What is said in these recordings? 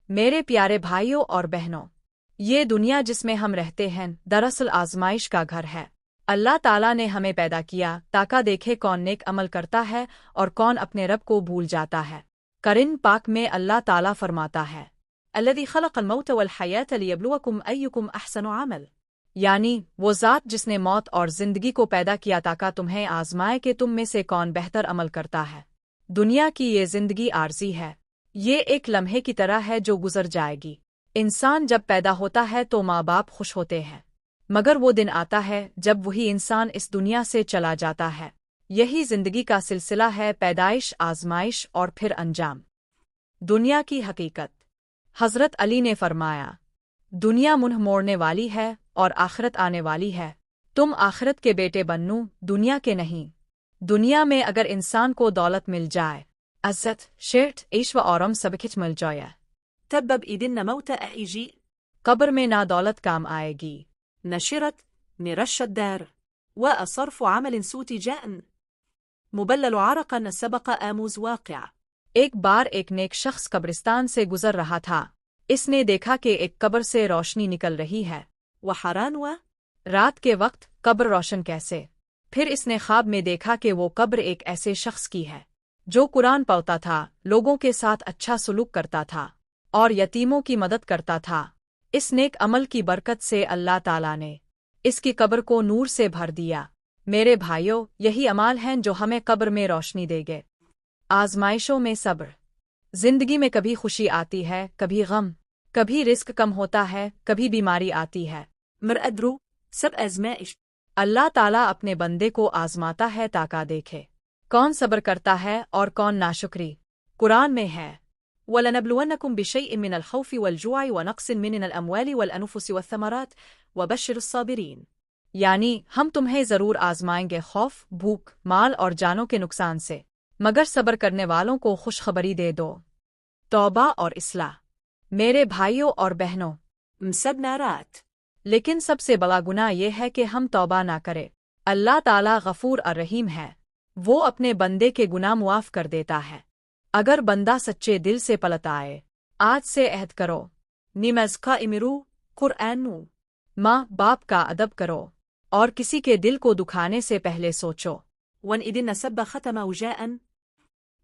میرے پیارے بھائیوں اور بہنوں، یہ دنیا جس میں ہم رہتے ہیں دراصل آزمائش کا گھر ہے۔ اللہ تعالیٰ نے ہمیں پیدا کیا تاکہ دیکھے کون نیک عمل کرتا ہے اور کون اپنے رب کو بھول جاتا ہے۔ قرآن پاک میں اللہ تعالیٰ فرماتا ہے، الذی خلق الموت والحیات لیبلوکم ایکم احسن عمل، یعنی وہ ذات جس نے موت اور زندگی کو پیدا کیا تاکہ تمہیں آزمائے کہ تم میں سے کون بہتر عمل کرتا ہے۔ دنیا کی یہ زندگی عارضی ہے، یہ ایک لمحے کی طرح ہے جو گزر جائے گی۔ انسان جب پیدا ہوتا ہے تو ماں باپ خوش ہوتے ہیں، مگر وہ دن آتا ہے جب وہی انسان اس دنیا سے چلا جاتا ہے۔ یہی زندگی کا سلسلہ ہے، پیدائش، آزمائش اور پھر انجام۔ دنیا کی حقیقت۔ حضرت علی نے فرمایا، دنیا منہ موڑنے والی ہے اور آخرت آنے والی ہے، تم آخرت کے بیٹے بنو، دنیا کے نہیں۔ دنیا میں اگر انسان کو دولت مل جائے، عزت، شرٹ، عیش و آرام سب کچھ مل جائے، تبب إذن موت أيجي قبر میں نہ دولت کام آئے گی، نشرت نرش الدار وأصرف عمل سوء جاء مبلل عرقا سبق آموز واقع۔ ایک بار ایک نیک شخص قبرستان سے گزر رہا تھا، اس نے دیکھا کہ ایک قبر سے روشنی نکل رہی ہے۔ وحران رات کے وقت قبر روشن کیسے؟ پھر اس نے خواب میں دیکھا کہ وہ قبر ایک ایسے شخص کی ہے جو قرآن پڑھتا تھا، لوگوں کے ساتھ اچھا سلوک کرتا تھا اور یتیموں کی مدد کرتا تھا۔ اس نیک عمل کی برکت سے اللہ تعالیٰ نے اس کی قبر کو نور سے بھر دیا۔ میرے بھائیوں، یہی اعمال ہیں جو ہمیں قبر میں روشنی دے گے۔ آزمائشوں میں صبر۔ زندگی میں کبھی خوشی آتی ہے، کبھی غم، کبھی رزق کم ہوتا ہے، کبھی بیماری آتی ہے۔ مرأدرو سب آزمائش۔ اللہ تعالیٰ اپنے بندے کو آزماتا ہے تاکہ دیکھے کون صبر کرتا ہے اور کون ناشکری۔ قرآن میں ہے، وَلَنَبْلُوَنَّكُمْ بِشَيْءٍ مِّنَ الْخَوْفِ وَالْجُوعِ وَنَقْصٍ مِّنَ الْأَمْوَالِ وَالْأَنفُسِ وَالثَّمَرَاتِ وَبَشِّرِ الصَّابِرِينَ، یعنی ہم تمہیں ضرور آزمائیں گے، خوف، بھوک، مال اور جانوں کے نقصان سے، مگر صبر کرنے والوں کو خوشخبری دے دو۔ توبہ اور اصلاح۔ میرے بھائیوں اور بہنوں، مسب نارات، لیکن سب سے بڑا گناہ یہ ہے کہ ہم توبہ نہ کریں۔ اللہ تعالیٰ غفور الرحیم ہے، وہ اپنے بندے کے گناہ معاف کر دیتا ہے۔ اگر بندہ سچے دل سے پلٹ آئے، آج سے عہد کرو، نماز قائم رو، قرآن نو، ماں باپ کا ادب کرو اور کسی کے دل کو دکھانے سے پہلے سوچو۔ وان إذن سب ختم وجاء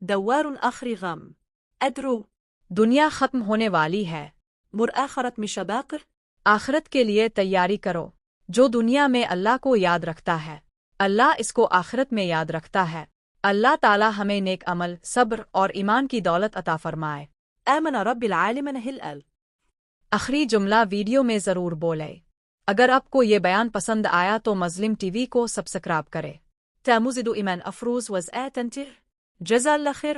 دوار آخر غم أدرو دنیا ختم ہونے والی ہے، مر آخرت مشباقر، آخرت کے لیے تیاری کرو۔ جو دنیا میں اللہ کو یاد رکھتا ہے، اللہ اس کو آخرت میں یاد رکھتا ہے۔ اللہ تعالیٰ ہمیں نیک عمل، صبر اور ایمان کی دولت عطا فرمائے۔ آمن رب العالمین هلال۔ آخری جملہ ویڈیو میں ضرور بولے۔ اگر آپ کو یہ بیان پسند آیا تو مظلم ٹی وی کو سبسکرائب کرے۔ تامزد إيمان أفروز وزآتنتر جزا الله خير۔